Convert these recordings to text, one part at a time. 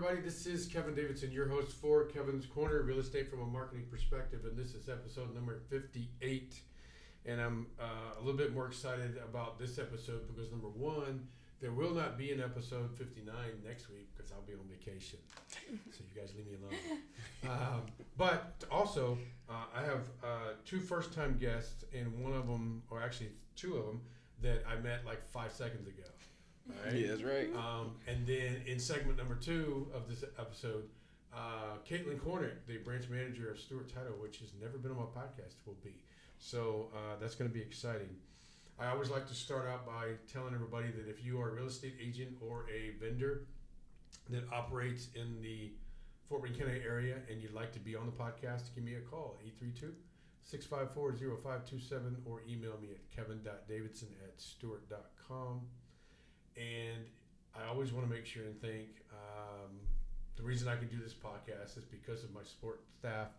everybody. This is Kevin Davidson, your host for Kevin's Corner, Real Estate from a Marketing Perspective, and this is episode number 58. And I'm a little bit more excited about this episode because, number one, there will not be an episode 59 next week because I'll be on vacation. So you guys leave me alone. But also, I have two first-time guests, and one of them, or actually two of them, that I met like 5 seconds ago. Right? Yeah, that's right. And then in segment number 2 of this episode, Katelynn Korenek, the branch manager of Stewart Title, which has never been on my podcast, will be. So that's going to be exciting. I always like to start out by telling everybody that if you are a real estate agent or a vendor that operates in the Fort Wayne County area and you'd like to be on the podcast, give me a call, 832-654-0527, or email me at kevin.davidson@stewart.com. And I always want to make sure and thank the reason I can do this podcast is because of my support staff,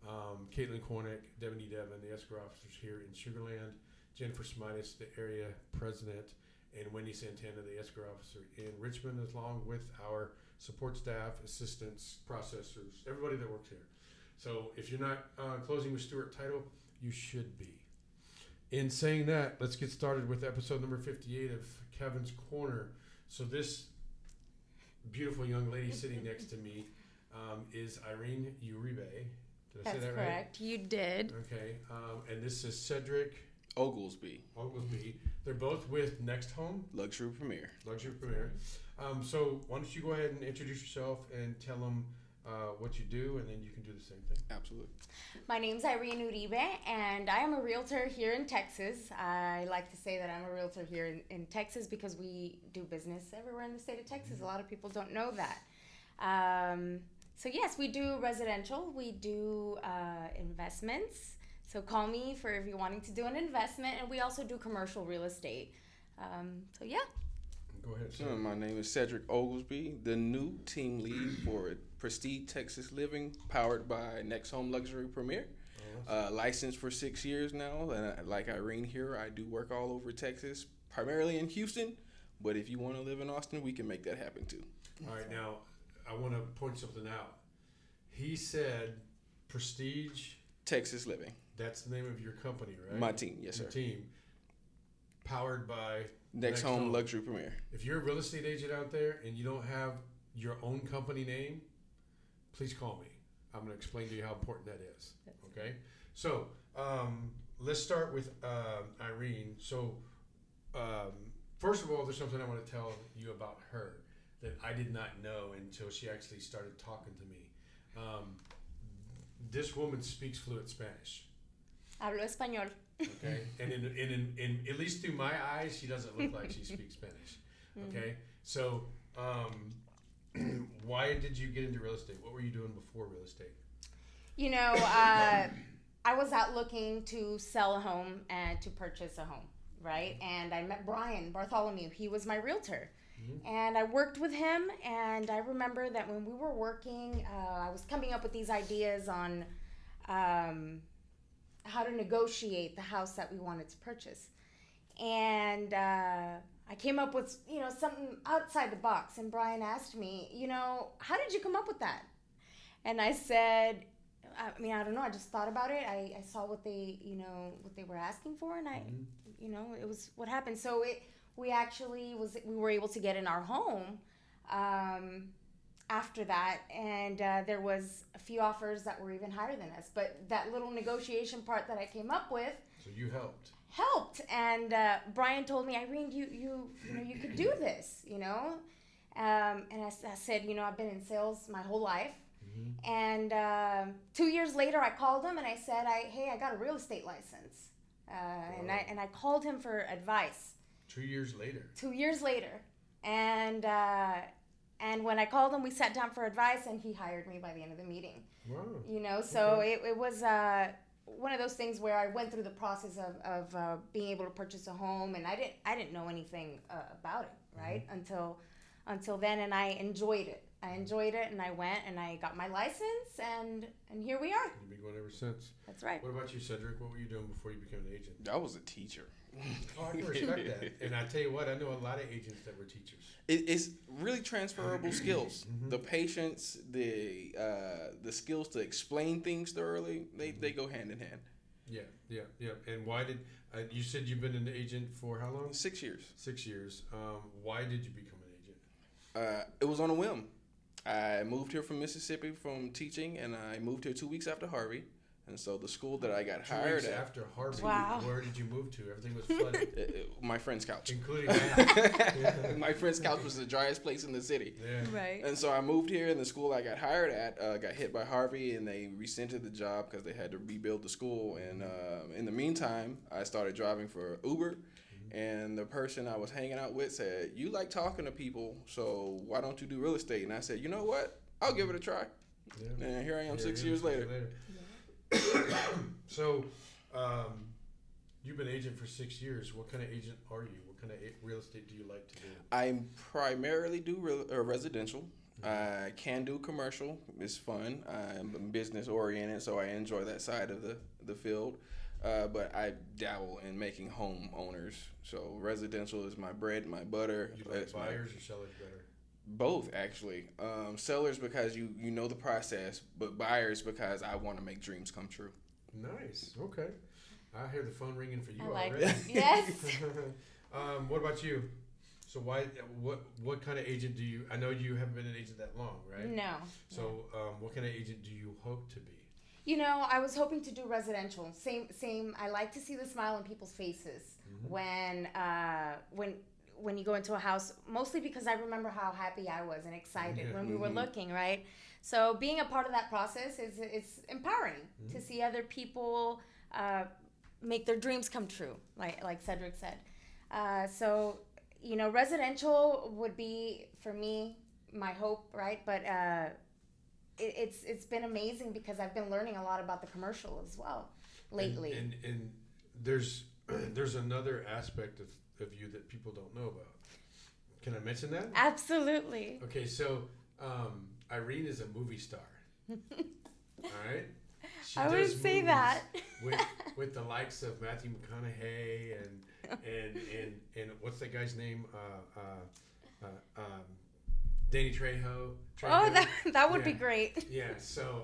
Katelynn Korenek, Devin Devin, the escrow officers here in Sugar Land, Jennifer Smitis, the area president, and Wendy Santana, the escrow officer in Richmond, along with our support staff, assistants, processors, everybody that works here. So if you're not closing with Stewart Title, you should be. In saying that, let's get started with episode number 58 of Kevin's Corner. So this beautiful young lady sitting next to me is Irene Uribe. Did I say that right? That's correct. You did. Okay. And this is Cedric Oglesby. They're both with NextHome. Luxury Premier. So why don't you go ahead and introduce yourself and tell them what you do, and then you can do the same thing. Absolutely. My name's Irene Uribe, and I am a realtor here in Texas. I like to say that I'm a realtor here in Texas because we do business everywhere in the state of Texas. A lot of people don't know that. So yes, we do residential. We do investments. So call me for if you're wanting to do an investment, and we also do commercial real estate. So yeah. Go ahead. So my name is Cedric Oglesby, the new team lead for Prestige Texas Living, powered by NextHome Luxury Premier. Licensed for 6 years now, and like Irene here, I do work all over Texas, primarily in Houston. But if you want to live in Austin, we can make that happen too. All right, now I want to point something out. He said Prestige Texas Living. That's the name of your company, right? My team, yes, sir. Your team, powered by NextHome Luxury Premier. If you're a real estate agent out there and you don't have your own company name, please call me. I'm going to explain to you how important that is. Okay? So let's start with Irene. So first of all, there's something I want to tell you about her that I did not know until she actually started talking to me. This woman speaks fluent Spanish. Hablo español. Okay, and in at least through my eyes, she doesn't look like she speaks Spanish. Okay, so why did you get into real estate? What were you doing before real estate? You know, I was out looking to sell a home and to purchase a home, right? And I met Brian Bartholomew. He was my realtor. And I worked with him, and I remember that when we were working, I was coming up with these ideas on how to negotiate the house that we wanted to purchase. And I came up with, something outside the box. And Brian asked me, how did you come up with that? And I said, I don't know. I just thought about it. I saw what they were asking for, and it was what happened. So we were able to get in our home after that, and there was a few offers that were even higher than us. But that little negotiation part that I came up with, so you helped, and Brian told me, Irene, you could do this, and I said, I've been in sales my whole life. And 2 years later, I called him and I said, I got a real estate license, and I called him for advice. 2 years later. 2 years later, and when I called him, we sat down for advice, and he hired me by the end of the meeting. Wow. So okay. it was one of those things where I went through the process of being able to purchase a home, and I didn't know anything about it, right? Until then, and I enjoyed it. And I went and I got my license, and here we are. You've been going ever since. That's right. What about you, Cedric? What were you doing before you became an agent? I was a teacher. Oh, I can respect that. And I tell you what, I know a lot of agents that were teachers. It's really transferable skills. The patience, the skills to explain things thoroughly, they go hand in hand. Yeah. And why did you said you've been an agent for how long? 6 years. 6 years. Why did you become an agent? It was on a whim. I moved here from Mississippi from teaching, and I moved here 2 weeks after Harvey. And so the school that I got hired at. After Harvey, Wow. Where did you move to? Everything was flooded. My friend's couch. Including that. My friend's couch was the driest place in the city. Yeah. Right. And so I moved here, and the school I got hired at got hit by Harvey, and they rescinded the job because they had to rebuild the school. And in the meantime, I started driving for Uber, and the person I was hanging out with said, "You like talking to people, so why don't you do real estate?" And I said, "You know what? I'll give it a try." Yeah. And here I am 6 years later. So, you've been agent for 6 years. What kind of agent are you? What kind of real estate do you like to do? I primarily do residential. I can do commercial. It's fun. I'm business oriented, so I enjoy that side of the field. But I dabble in making home owners. So residential is my bread and my butter. You like buyers or sellers better? Both, actually. Sellers because you know the process, but buyers because I want to make dreams come true. Nice. Okay. I hear the phone ringing for you I like already. that. Yes. What about you? So what kind of agent do you? I know you haven't been an agent that long, right? No. So what kind of agent do you hope to be? You know, I was hoping to do residential. Same. I like to see the smile on people's faces when you go into a house, mostly because I remember how happy I was and excited when we were looking, right? So being a part of that process it's empowering to see other people make their dreams come true, like Cedric said. So, you know, residential would be, for me, my hope, right? But it's been amazing because I've been learning a lot about the commercial as well lately. And there's another aspect of you that people don't know about. Can I mention that? Absolutely. Okay, so Irene is a movie star. All right? She I wouldn't say that. with the likes of Matthew McConaughey and what's that guy's name? Danny Trejo. Oh, that would be great. Yeah, so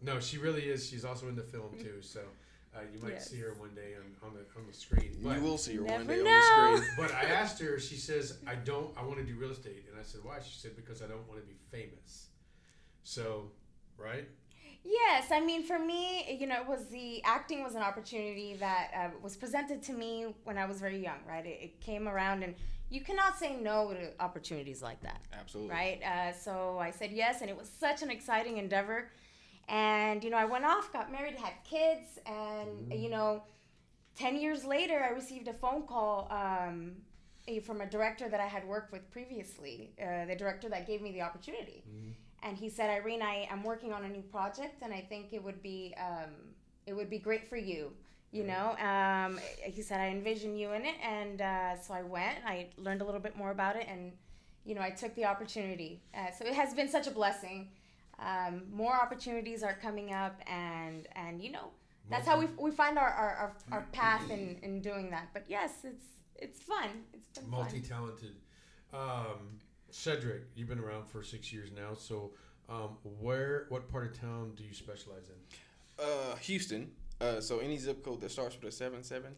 no, she really is. She's also in the film too, so you might see her one day on the screen. But, you will see her one day know. on the screen. But I asked her, she says, I want to do real estate. And I said, why? She said, because I don't want to be famous. So, right? Yes, I mean, for me, you know, acting was an opportunity that was presented to me when I was very young, right? It came around, and you cannot say no to opportunities like that. Absolutely. Right? So I said yes, and it was such an exciting endeavor. And, you know, I went off, got married, had kids, and, you know, 10 years later, I received a phone call from a director that I had worked with previously, the director that gave me the opportunity. And he said, Irene, I'm working on a new project, and I think it would be great for you. You know, he said, I envision you in it. And so I went, I learned a little bit more about it, and, you know, I took the opportunity. So it has been such a blessing. More opportunities are coming up, and you know, that's how we find our path in doing that. But yes, it's fun. It's been multi-talented. Cedric, you've been around for 6 years now. So, what part of town do you specialize in? Houston. So any zip code that starts with a 77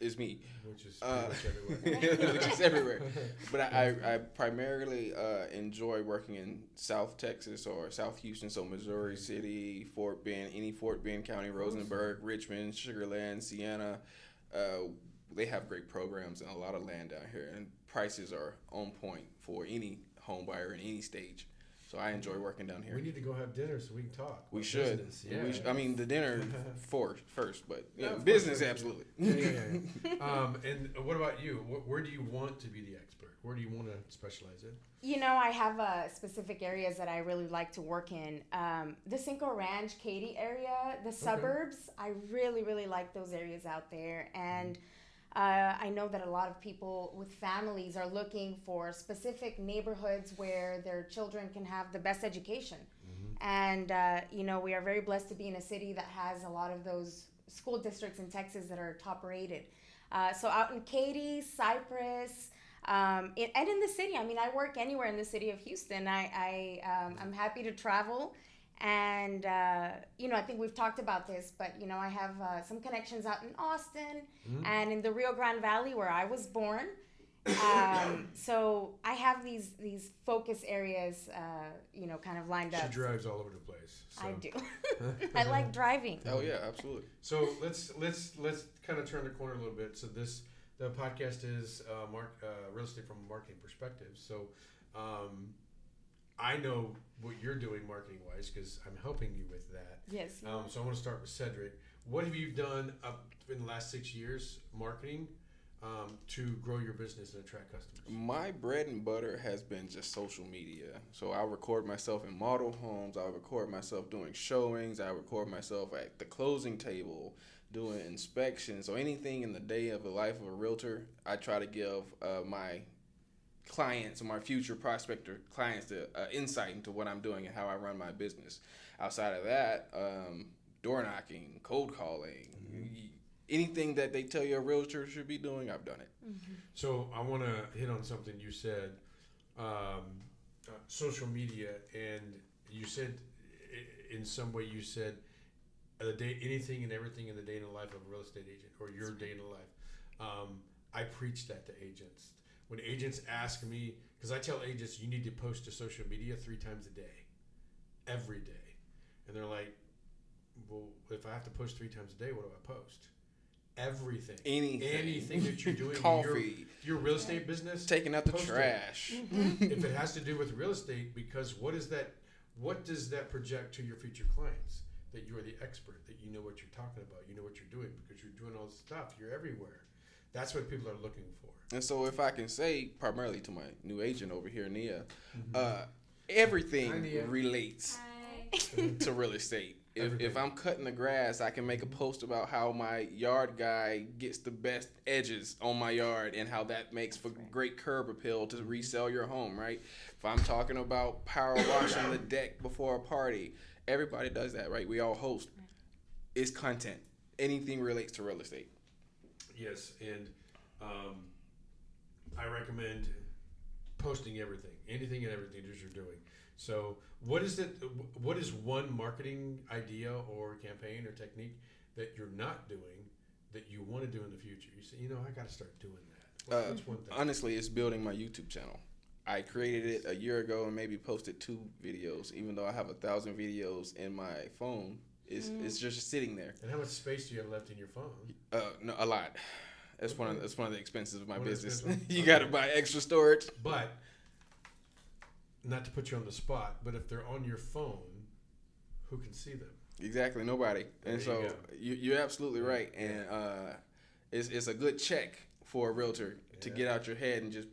is me. Which is pretty much everywhere. Which is everywhere. But I primarily enjoy working in South Texas or South Houston, so Missouri City, Fort Bend, any Fort Bend County, Rosenberg, Richmond, Sugar Land, Sienna. They have great programs and a lot of land down here, and prices are on point for any home buyer in any stage. So I enjoy working down here. We need to go have dinner so we can talk. We should. Yeah. I mean, the dinner first, but yeah, No, business, sure. absolutely. Yeah. And what about you? Where do you want to be the expert? Where do you want to specialize in? You know, I have specific areas that I really like to work in. The Cinco Ranch, Katy area, the suburbs, I really, really like those areas out there. And I know that a lot of people with families are looking for specific neighborhoods where their children can have the best education. And, you know, we are very blessed to be in a city that has a lot of those school districts in Texas that are top rated. So out in Katy, Cypress, and in the city. I mean, I work anywhere in the city of Houston. I'm happy to travel. And, I think we've talked about this, but, I have some connections out in Austin and in the Rio Grande Valley where I was born. So I have these focus areas, kind of lined up. She drives all over the place. So. I do. I like driving. Oh yeah, absolutely. So let's kind of turn the corner a little bit. So the podcast is real estate from a marketing perspective. So I know what you're doing marketing wise because I'm helping you with that. Yes. So I want to start with Cedric. What have you done up in the last 6 years marketing to grow your business and attract customers? My bread and butter has been just social media. So I record myself in model homes. I record myself doing showings. I record myself at the closing table doing inspections. So anything in the day of the life of a realtor, I try to give my clients or my future prospector clients the insight into what I'm doing and how I run my business. Outside of that, door knocking, cold calling, anything that they tell you a realtor should be doing, I've done it. Mm-hmm. So I want to hit on something you said, social media, and you said in some way you said anything and everything in the day in the life of a real estate agent or your day in the life. I preach that to agents. When agents ask me, because I tell agents you need to post to social media 3 times a day, every day, and they're like, well, if I have to post 3 times a day, what do I post? Everything. Anything that you're doing Coffee. Your real estate business. Taking out the trash. If it has to do with real estate, because what does that project to your future clients? That you are the expert, that you know what you're talking about, you know what you're doing, because you're doing all this stuff, you're everywhere. That's what people are looking for. And so if I can say, primarily to my new agent over here, Nia, everything Hi, Nia. Relates to real estate. If I'm cutting the grass, I can make a post about how my yard guy gets the best edges on my yard and how that makes for great curb appeal to resell your home, right? If I'm talking about power washing the deck before a party, everybody does that, right? We all host. It's content. Anything relates to real estate. Yes, and I recommend posting anything and everything that you're doing. So what is one marketing idea or campaign or technique that you're not doing that you want to do in the future? You say, I got to start doing that. What's one thing? Honestly, it's building my YouTube channel. I created it a year ago and maybe posted 2 videos, even though I have 1,000 videos in my phone. It's just sitting there. And how much space do you have left in your phone? No, a lot. That's one of the expenses of my business. You got to buy extra storage. But not to put you on the spot, but if they're on your phone, who can see them? Exactly, nobody. And There so you you're absolutely right. And it's a good check for a realtor to get out your head and just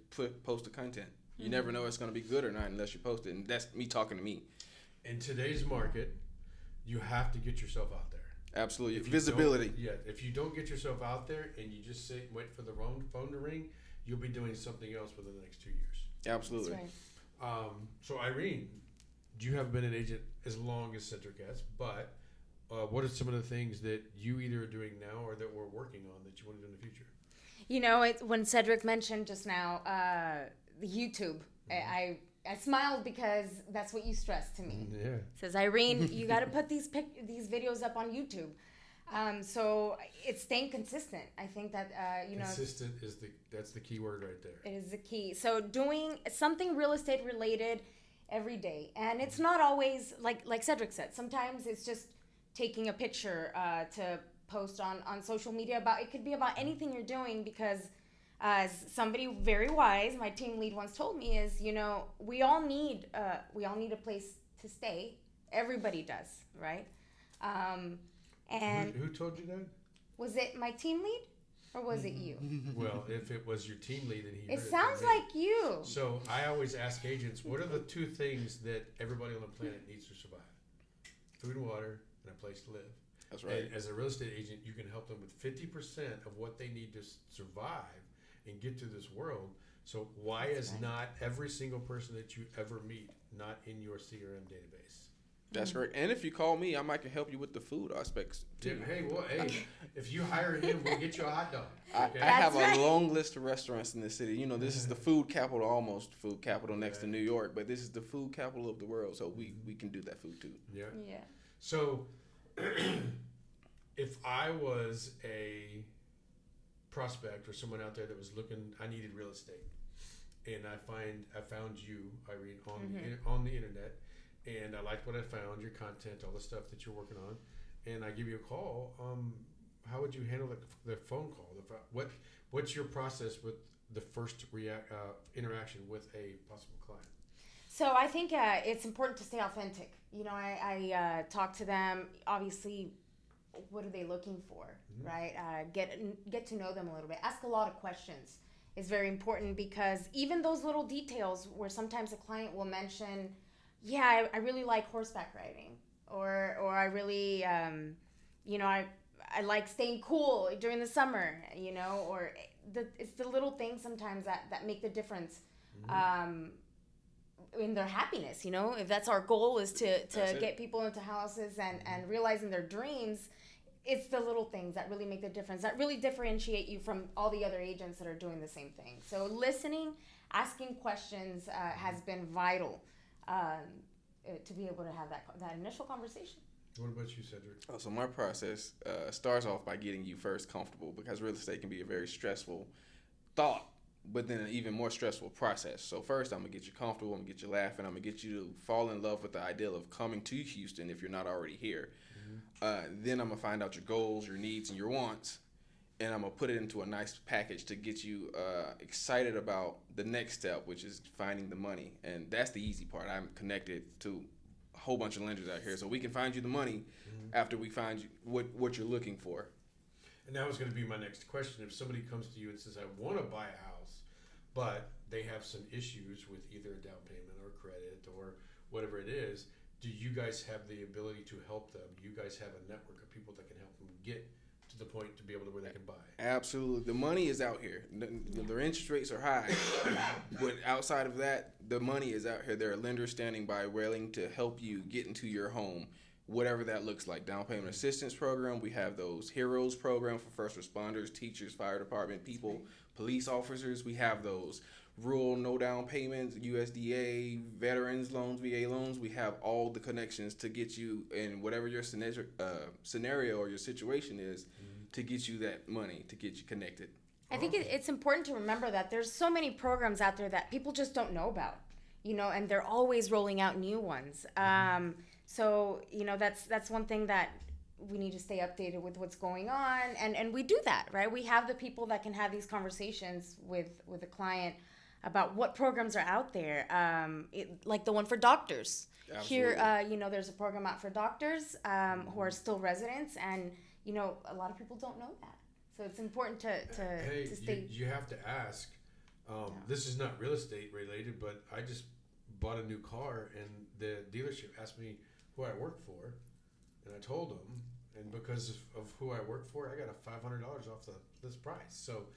post the content. You never know it's going to be good or not unless you post it. And that's me talking to me. In today's market, you have to get yourself out there. Absolutely. Visibility. If you don't get yourself out there and you just sit and wait for the phone to ring, you'll be doing something else within the next 2 years. Absolutely. That's right. So Irene, you haven't been an agent as long as Cedric has, but what are some of the things that you either are doing now or that we're working on that you want to do in the future? When Cedric mentioned just now the YouTube, I smiled because that's what you stressed to me. Yeah. Says, Irene, you got to put these videos up on YouTube. So it's staying consistent. I think that consistent that's the key word right there. It is the key. So doing something real estate related every day, and it's not always like Cedric said. Sometimes it's just taking a picture to post on social media it could be about anything you're doing, because as somebody very wise, my team lead once told me, is we all need a place to stay. Everybody does, right? And who told you that? Was it my team lead or was it you? Well, if it was your team lead, then he. It sounds like you. So I always ask agents, what are the 2 things that everybody on the planet needs to survive? Food and water and a place to live. That's right. And as a real estate agent, you can help them with 50% of what they need to survive and get through this world. So why is not every single person that you ever meet not in your CRM database? That's right. And if you call me, I might can help you with the food aspects too. Hey, if you hire him, we'll get you a hot dog. Okay? I have a long list of restaurants in the city. You know, this is the food capital, almost food capital next to New York, but this is the food capital of the world, so we can do that food too. Yeah. Yeah. So, if I was a prospect or someone out there that was looking, I needed real estate, and I found you, Irene, on the internet, and I liked what I found, your content, all the stuff that you're working on, and I give you a call. How would you handle the phone call? What's your process with the first interaction with a possible client? So I think it's important to stay authentic. You know, I talk to them. Obviously, what are they looking for, right? Get to know them a little bit. Ask a lot of questions. It's very important because even those little details where sometimes a client will mention, yeah, I really like horseback riding, or I really, I like staying cool during the summer, you know, or it's the little things sometimes that make the difference in their happiness, you know. If that's our goal, is to get people into houses and realizing their dreams, it's the little things that really make the difference, that really differentiate you from all the other agents that are doing the same thing. So listening, asking questions has been vital to be able to have that initial conversation. What about you, Cedric? So my process starts off by getting you first comfortable, because real estate can be a very stressful thought, but then an even more stressful process. So first, I'm going to get you comfortable, I'm going to get you laughing, I'm going to get you to fall in love with the idea of coming to Houston if you're not already here. Then I'm going to find out your goals, your needs, and your wants, and I'm going to put it into a nice package to get you excited about the next step, which is finding the money. And that's the easy part. I'm connected to a whole bunch of lenders out here, so we can find you the money after we find you what you're looking for. And that was going to be my next question. If somebody comes to you and says, I want to buy a house, but they have some issues with either a down payment or credit or whatever it is, do you guys have the ability to help them? Do you guys have a network of people that can help them get to the point to be able to where they can buy? Absolutely. The money is out here. Their interest rates are high, but outside of that, the money is out here. There are lenders standing by willing to help you get into your home, whatever that looks like. Down payment assistance program. We have those HEROES program for first responders, teachers, fire department people, police officers. We have those rural no down payments, USDA, veterans loans, VA loans. We have all the connections to get you in whatever your scenario or your situation is, to get you that money, to get you connected. I think it's important to remember that there's so many programs out there that people just don't know about, you know, and they're always rolling out new ones. So, you know, that's one thing that we need to stay updated with what's going on. And we do that, right? We have the people that can have these conversations with a client about what programs are out there, like the one for doctors. Absolutely. Here, you know, there's a program out for doctors who are still residents, and, you know, a lot of people don't know that. So it's important to stay. You have to ask. This is not real estate related, but I just bought a new car, and the dealership asked me who I work for, and I told them, and because of who I work for, I got a $500 off the list price. So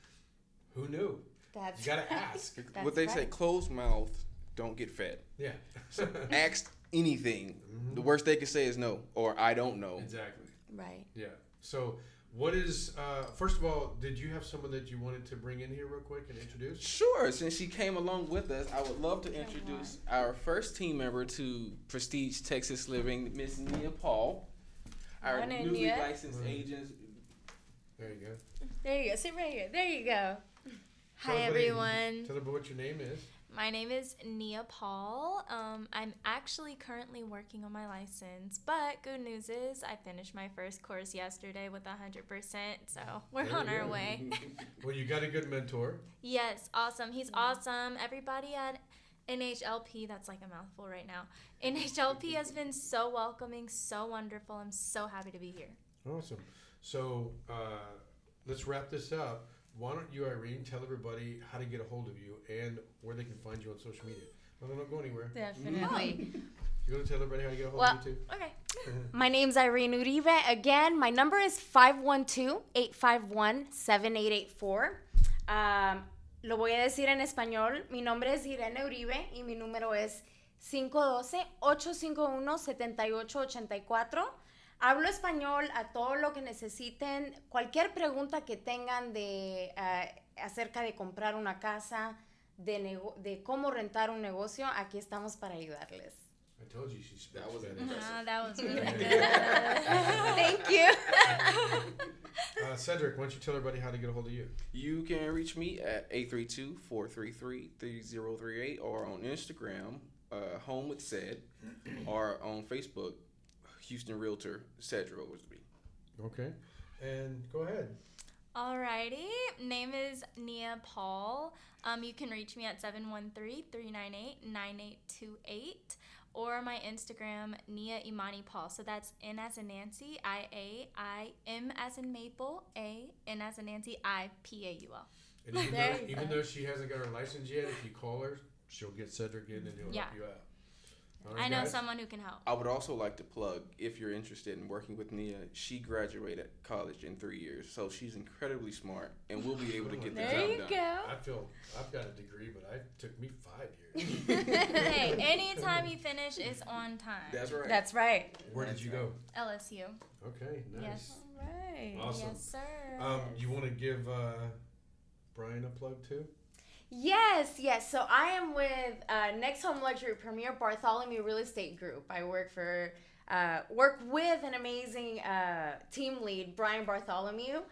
who knew? You gotta ask. What they say, closed mouth don't get fed. Yeah. So ask anything. The worst they can say is no, or I don't know. Exactly. Right. Yeah. So what is, first of all, did you have someone that you wanted to bring in here real quick and introduce? Sure. Since she came along with us, I would love to introduce our first team member to Prestige Texas Living, Miss Nia Paul. Our newly licensed agent. There you go. There you go. Sit right here. There you go. Hi, everyone. Tell everybody what your name is. My name is Nia Paul. I'm actually currently working on my license, but good news is I finished my first course yesterday with 100%, so we're on our way. Well, you got a good mentor. Yes, awesome. He's awesome. Everybody at NHLP, that's like a mouthful right now. NHLP has been so welcoming, so wonderful. I'm so happy to be here. Awesome. So let's wrap this up. Why don't you, Irene, tell everybody how to get a hold of you and where they can find you on social media? No, don't go anywhere. Definitely. You want to tell everybody how to get a hold of you, too? Okay. My name's Irene Uribe. Again, my number is 512-851-7884. Lo voy a decir en español. Mi nombre es Irene Uribe y mi número es 512-851-7884. Hablo español a todo lo que necesiten. Cualquier pregunta que tengan acerca de comprar una casa, de cómo rentar un negocio, aquí estamos para ayudarles. I told you she spoke That was Spanish. impressive. That was really Yeah. good. Thank you. Cedric, why don't you tell everybody how to get a hold of you? You can reach me at 832-433-3038 or on Instagram, Home with Ced, or on Facebook, Houston Realtor Cedric Oglesby. Okay. And go ahead. Alrighty, name is Nia Paul. You can reach me at 713-398-9828 or my Instagram, Nia Imani Paul. So that's N as in Nancy, I-A, I-M as in Maple, A-N as in Nancy, I-P-A-U-L. And even though she hasn't got her license yet, if you call her, she'll get Cedric in and he'll help you out. All right, I know guys? someone who can help. I would also like to plug, if you're interested in working with Nia, she graduated college in 3 years, so she's incredibly smart, and we'll be able to get the There job you done. go. I feel I've got a degree, but it took me 5 years. Hey, anytime you finish is on time. That's right. That's right. Where did you go? LSU. Okay, nice. Yes. All right. Awesome. Yes, sir. You want to give Brian a plug too? Yes. So I am with NextHome Luxury Premier Bartholomew Real Estate Group. I work with an amazing team lead, Brian Bartholomew.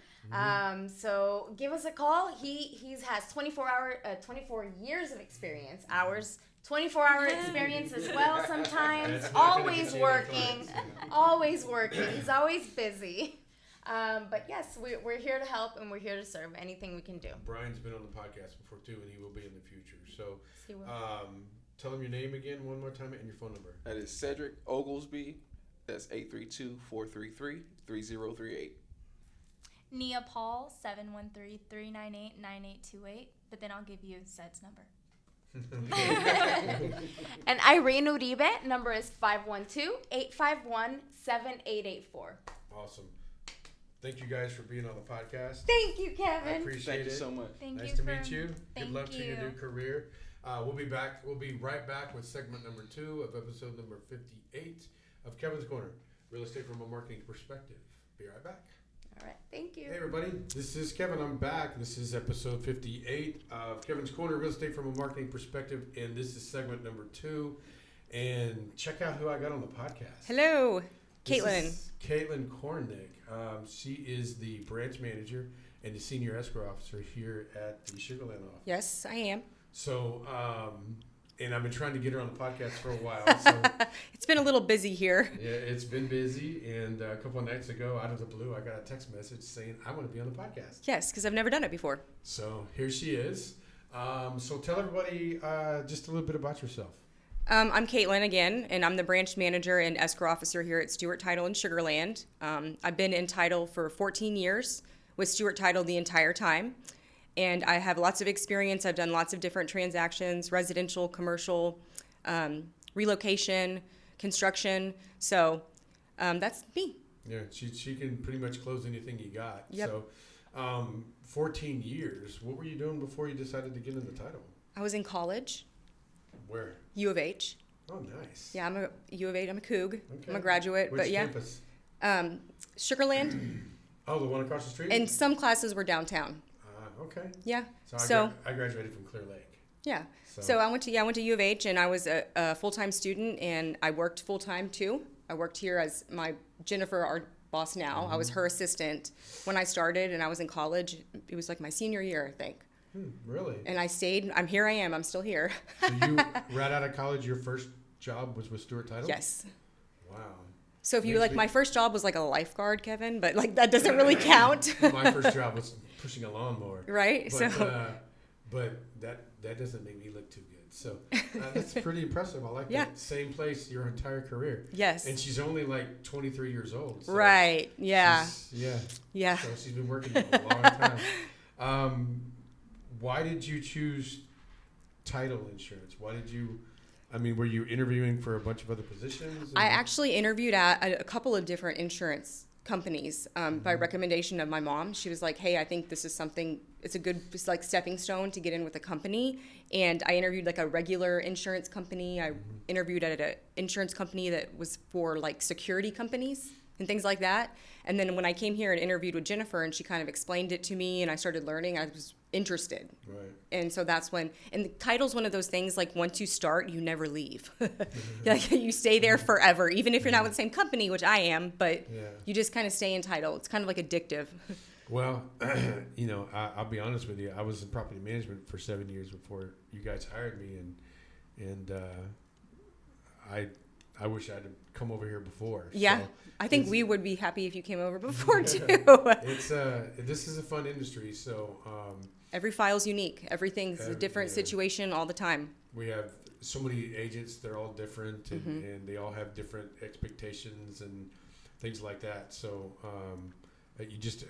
So give us a call. He has 24 years of experience. Ours 24-hour experience as well. Sometimes That's not gonna always get you any working, clients. always working. He's always busy. But yes, we're here to help and we're here to serve. Anything we can do. Brian's been on the podcast before too, and he will be in the future. So, See what- tell him your name again one more time and your phone number. That is Cedric Oglesby. That's 832-433-3038. Nia Paul, 713-398-9828. But then I'll give you Ced's number. And Irene Uribe, number is 512-851-7884. Awesome. Thank you guys for being on the podcast. Thanch you, I Kevin. appreciate Thank it. you so much. Thank Nice you to for, meet you. Good Thank luck to your you. new career. We'll be back. We'll be right back with segment number 2 of episode number 58 of Kevin's Corner, real estate from a marketing perspective. Be right back. All right, thank you. Hey everybody, this is Kevin. I'm back. This is episode 58 of Kevin's Corner, real estate from a marketing perspective, and this is segment number 2. And check out who I got on the podcast. Hello, This Katelynn. is Katelynn Korenek. She is the branch manager and the senior escrow officer here at the Sugarland office. Yes, I am. So, and I've been trying to get her on the podcast for a while. So, It's been a little busy here. yeah, it's been busy. And a couple of nights ago, out of the blue, I got a text message saying, I want to be on the podcast. Yes, because I've never done it before. So here she is. So tell everybody just a little bit about yourself. I'm Katelynn again, and I'm the branch manager and escrow officer here at Stewart Title in Sugarland. I've been in title for 14 years with Stewart Title the entire time. And I have lots of experience. I've done lots of different transactions, residential, commercial, relocation, construction. So that's me. Yeah, she can pretty much close anything you got. Yep. So 14 years. What were you doing before you decided to get in the title? I was in college, Where? U of H. Oh, nice. Yeah, I'm a U of H. I'm a Coug. Okay. I'm a graduate, Which but yeah. campus? Sugarland, Oh, the one across the street? and some classes were downtown. Okay. Yeah. So I graduated from Clear Lake. Yeah. So- So I went to U of H, and I was a full-time student, and I worked full-time too. I worked here as my Jennifer, our boss now. I was her assistant when I started, and I was in college. It was like my senior year, I think. Really? And I stayed. I'm still here. So you, right out of college, your first job was with Stewart Title? Yes. Wow. So if you Makes like, me- my first job was like a lifeguard, Kevin, but like that doesn't really count. My first job was pushing a lawnmower. Right? But, So but that doesn't make me look too good. So that's pretty impressive. I like Yeah. that. Same place your entire career. yes. And she's only like 23 years old. So Right. Yeah. Yeah. Yeah. So she's been working a long time. Why did you choose title insurance? Why did you? I mean, were you interviewing for a bunch of other positions? I actually interviewed at a couple of different insurance companies by recommendation of my mom. She was like, hey, I think this is something, it's a good like stepping stone to get in with a company. And I interviewed like a regular insurance company. I interviewed at an insurance company that was for like security companies and things like that. And then when I came here and interviewed with Jennifer and she kind of explained it to me and I started learning, I was interested. Right. And so that's when, and the title's one of those things, like once you start, you never leave. Like you stay there forever, even if you're not with the same company, which I am, but you just kind of stay in title. It's kind of like addictive. Well, you know, I'll be honest with you. I was in property management for 7 years before you guys hired me, and I wish I'd have come over here before. Yeah, So I think we would be happy if you came over before too. It's this is a fun industry. So every file's unique. Everything's a different situation all the time. we have so many agents. They're all different, and they all have different expectations and things like that. So you just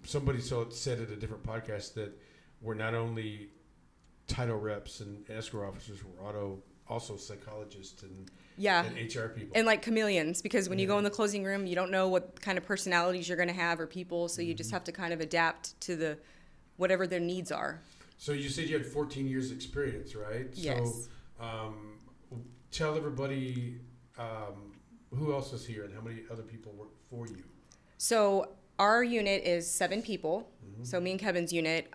somebody said at a different podcast that we're not only title reps and escrow officers, we're also psychologists and HR people. And like chameleons, because when you go in the closing room, you don't know what kind of personalities you're going to have or people, so you just have to kind of adapt to whatever their needs are. So you said you had 14 years experience, right? Yes. So tell everybody who else is here and how many other people work for you. So our unit is 7 people, so me and Kevin's unit.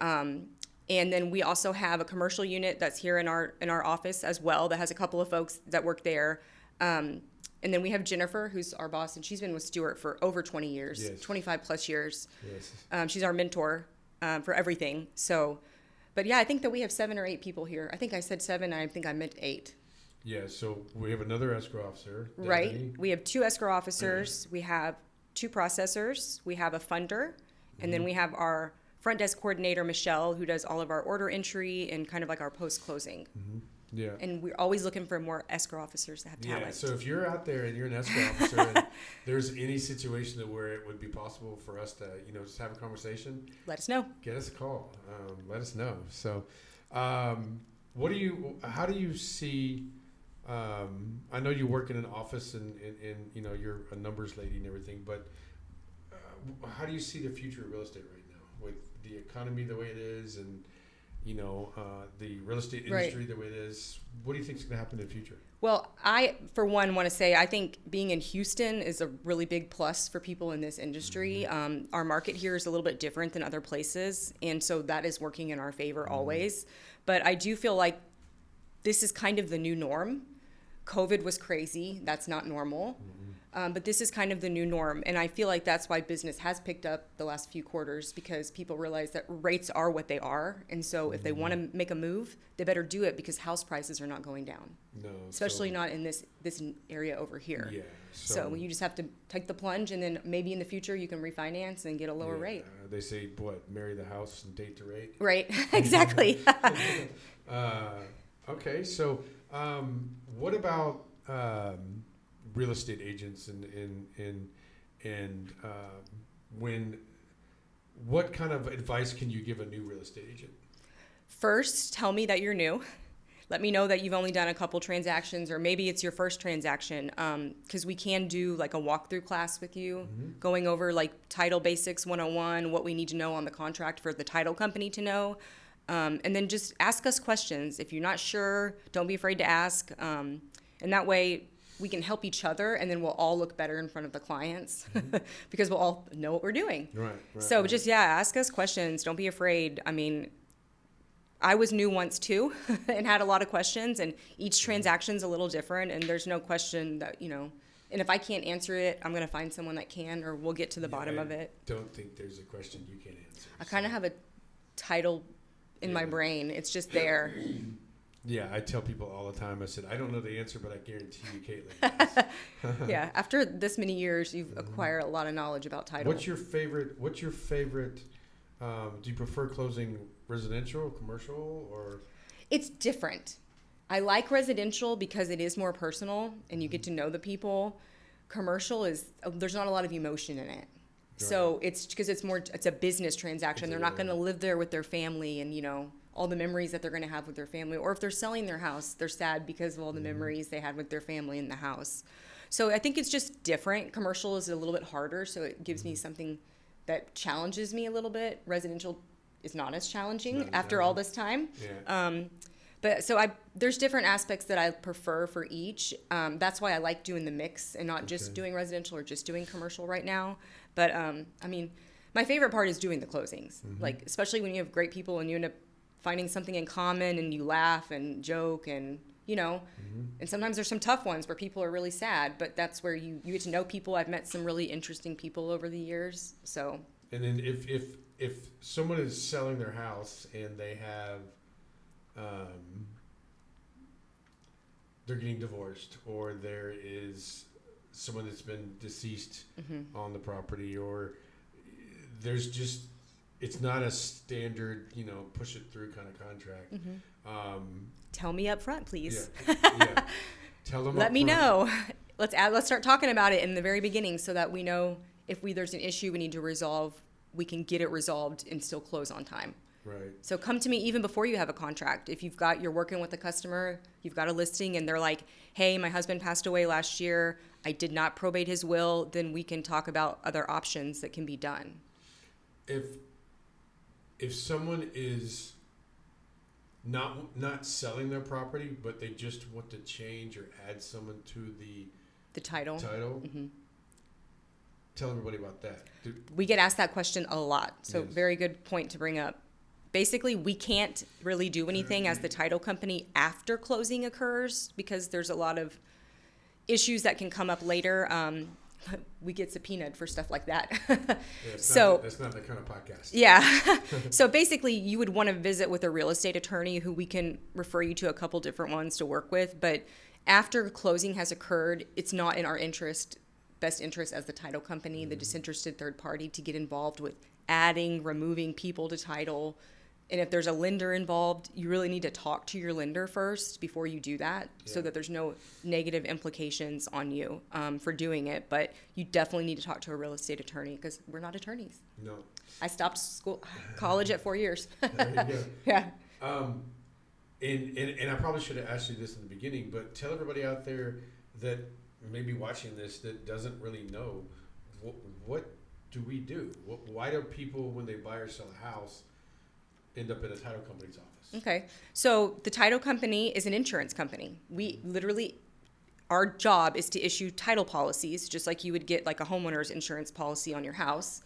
And then we also have a commercial unit that's here in our office as well that has a couple of folks that work there. And then we have Jennifer, who's our boss, and she's been with Stuart for over 20 years, 25 plus years. Yes. She's our mentor for everything. So, but yeah, I think that we have 7 or 8 people here. I think I said 7, I think I meant 8. Yeah, so we have another escrow officer. Right. Debbie. We have 2 escrow officers. We have 2 processors. We have a funder. And then we have our front desk coordinator, Michelle, who does all of our order entry and kind of like our post-closing. Yeah. And we're always looking for more escrow officers that have talent. Yeah, so if you're out there and you're an escrow officer and there's any situation where it would be possible for us to, just have a conversation, let us know. get us a call. Let us know. So how do you see, I know you work in an office and you're a numbers lady and everything, but how do you see the future of real estate right now with the economy the way it is and the real estate industry the way it is? What do you think is going to happen in the future? Well, I, for one, want to say I think being in Houston is a really big plus for people in this industry. Our market here is a little bit different than other places, and so that is working in our favor always. But I do feel like this is kind of the new norm. COVID was crazy. That's not normal. But this is kind of the new norm. And I feel like that's why business has picked up the last few quarters, because people realize that rates are what they are. And so if they want to make a move, they better do it because house prices are not going down. No. Especially not in this area over here. Yeah. So you just have to take the plunge, and then maybe in the future you can refinance and get a lower rate. They say, marry the house and date the rate? Right. Exactly. Okay. So what about real estate agents and what kind of advice can you give a new real estate agent? First, tell me that you're new. Let me know that you've only done a couple transactions, or maybe it's your first transaction, because we can do like a walkthrough class with you, going over like title basics 101, what we need to know on the contract for the title company to know, and then just ask us questions. If you're not sure, don't be afraid to ask, and that way we can help each other, and then we'll all look better in front of the clients because we'll all know what we're doing. Right. So just, ask us questions. Don't be afraid. I mean, I was new once too and had a lot of questions, and each transaction's a little different, and there's no question that, and if I can't answer it, I'm going to find someone that can, or we'll get to the bottom of it. Don't think there's a question you can't answer. I kind of have a title in my brain. It's just there. Yeah, I tell people all the time, I said, I don't know the answer, but I guarantee you Katelynn does. Yeah, after this many years, you've acquired a lot of knowledge about title. What's your favorite, do you prefer closing residential, commercial, or? It's different. I like residential because it is more personal and you get to know the people. Commercial there's not a lot of emotion in it. Right. So it's because it's a business transaction. They're not going to live there with their family and, all the memories that they're going to have with their family. Or if they're selling their house, they're sad because of all the memories they had with their family in the house. So I think it's just different. Commercial is a little bit harder, so it gives me something that challenges me a little bit. Residential is not as challenging Not as after all this time. Yeah. But so there's different aspects that I prefer for each. That's why I like doing the mix and not just doing residential or just doing commercial right now. But I mean, my favorite part is doing the closings. Like, especially when you have great people and you end up finding something in common and you laugh and joke and, you know, and sometimes there's some tough ones where people are really sad, but that's where you get to know people. I've met some really interesting people over the years. So. And then if someone is selling their house and they have, they're getting divorced, or there is someone that's been deceased on the property, or there's just, it's not a standard, you know, push it through kind of contract. Tell me up front, please. Yeah. Tell them. Let up me front. know. Let's start talking about it in the very beginning so that we know if there's an issue we need to resolve, we can get it resolved and still close on time. Right. So come to me even before you have a contract. If you're working with a customer, you've got a listing and they're like, hey, my husband passed away last year, I did not probate his will, then we can talk about other options that can be done. If someone is not selling their property, but they just want to change or add someone to The title. Tell everybody about that. We get asked that question a lot. So Yes. very good point to bring up. Basically, we can't really do anything as the title company after closing occurs because there's a lot of issues that can come up later. We get subpoenaed for stuff like that. That's not the kind of podcast. Yeah. So basically, you would want to visit with a real estate attorney who we can refer you to a couple different ones to work with. But after closing has occurred, it's not in our best interest as the title company, the disinterested third party, to get involved with adding, removing people to title. And if there's a lender involved, you really need to talk to your lender first before you do that so that there's no negative implications on you for doing it. But you definitely need to talk to a real estate attorney because we're not attorneys. No. I stopped college at 4 years. There you go. Yeah. And I probably should have asked you this in the beginning, but tell everybody out there that may be watching this that doesn't really know, what do we do? Why do people, when they buy or sell a house, end up in a title company's office? Okay. So the title company is an insurance company. We literally, our job is to issue title policies, just like you would get like a homeowner's insurance policy on your house.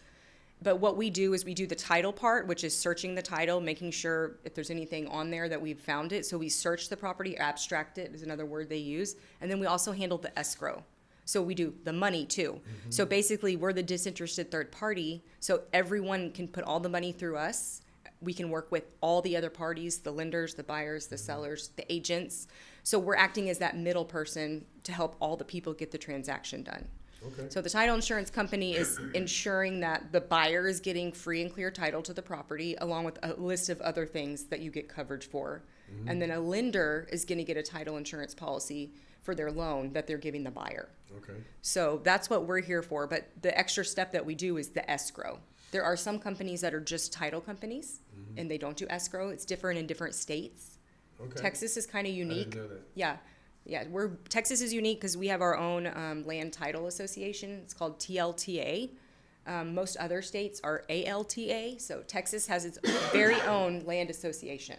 But what we do is we do the title part, which is searching the title, making sure if there's anything on there that we've found it. So we search the property, abstract it is another word they use. And then we also handle the escrow. So we do the money too. So basically we're the disinterested third party. So everyone can put all the money through us. We can work with all the other parties, the lenders, the buyers, the sellers, the agents. So we're acting as that middle person to help all the people get the transaction done. Okay. So the title insurance company is ensuring that the buyer is getting free and clear title to the property, along with a list of other things that you get coverage for. And then a lender is going to get a title insurance policy for their loan that they're giving the buyer. Okay. So that's what we're here for. But the extra step that we do is the escrow. There are some companies that are just title companies, and they don't do escrow. It's different in different states. Okay. Texas is kind of I unique. didn't know that. Yeah, Texas is unique because we have our own land title association. It's called TLTA. Most other states are ALTA. So Texas has its very own land association.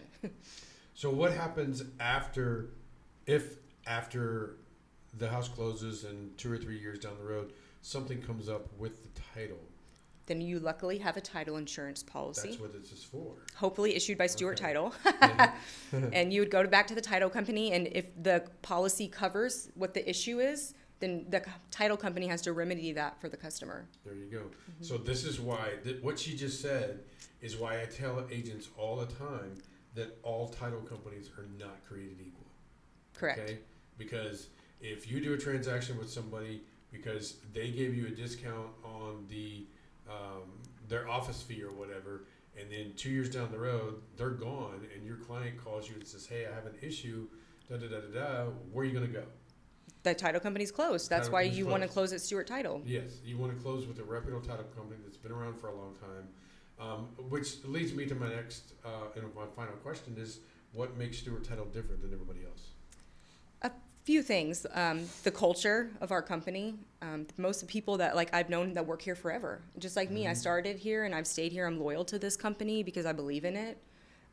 So what happens after the house closes and 2 or 3 years down the road, something comes up with the title? Then you luckily have a title insurance policy. That's what this is for. Hopefully issued by Stewart Okay. Title. And you would go back to the title company, and if the policy covers what the issue is, then the title company has to remedy that for the customer. There you go. So this is why, what she just said is why I tell agents all the time that all title companies are not created equal. Correct. Okay? Because if you do a transaction with somebody because they gave you a discount on their office fee or whatever, and then 2 years down the road they're gone, and your client calls you and says, "Hey, I have an issue. Da da da da da." Where are you going to go? The title company's closed. That's Title why company's you want to closed. close at Stewart Title. Yes, you want to close with a reputable title company that's been around for a long time, which leads me to my next and my final question is, what makes Stewart Title different than everybody else? A Few things. The culture of our company. Most of the people that like I've known that work here forever. Just like me, I started here and I've stayed here. I'm loyal to this company because I believe in it.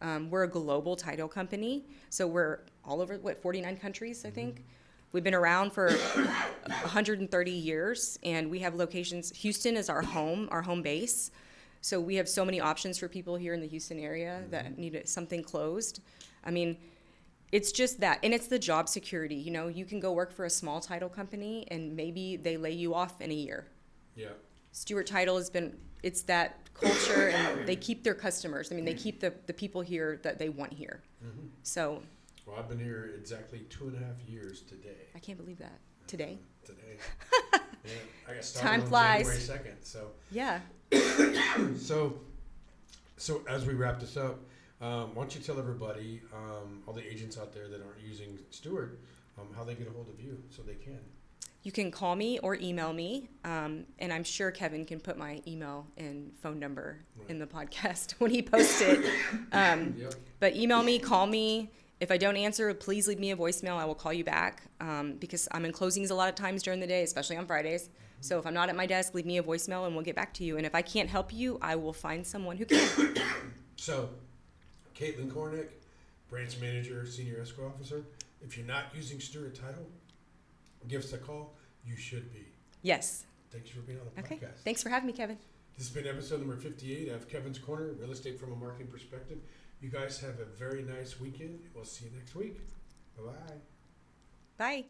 We're a global title company, so we're all over 49 countries, I think. We've been around for 130 years, and we have locations. Houston is our home base. So we have so many options for people here in the Houston area that need something closed. I mean, it's just that, and it's the job security. You know, you can go work for a small title company, and maybe they lay you off in a year. Yeah. Stewart Title it's that culture, and they keep their customers. I mean, they keep the people here that they want here. So. Well, I've been here exactly 2.5 years today. I can't believe that. Today? Today. Yeah, I got started Time on flies. January 2nd. So. Yeah. So as we wrap this up, why don't you tell everybody, all the agents out there that aren't using Stewart, how they get a hold of you so they can. You can call me or email me, and I'm sure Kevin can put my email and phone number in the podcast when he posts it. But email me, call me. If I don't answer, please leave me a voicemail. I will call you back because I'm in closings a lot of times during the day, especially on Fridays. So if I'm not at my desk, leave me a voicemail and we'll get back to you. And if I can't help you, I will find someone who can. So, Katelynn Korenek, branch manager, senior escrow officer. If you're not using Stewart Title, give us a call. You should be. Yes. Thanks for being on the podcast. Thanks for having me, Kevin. This has been episode number 58 of Kevin's Corner, Real Estate from a Marketing Perspective. You guys have a very nice weekend. We'll see you next week. Bye-bye. Bye.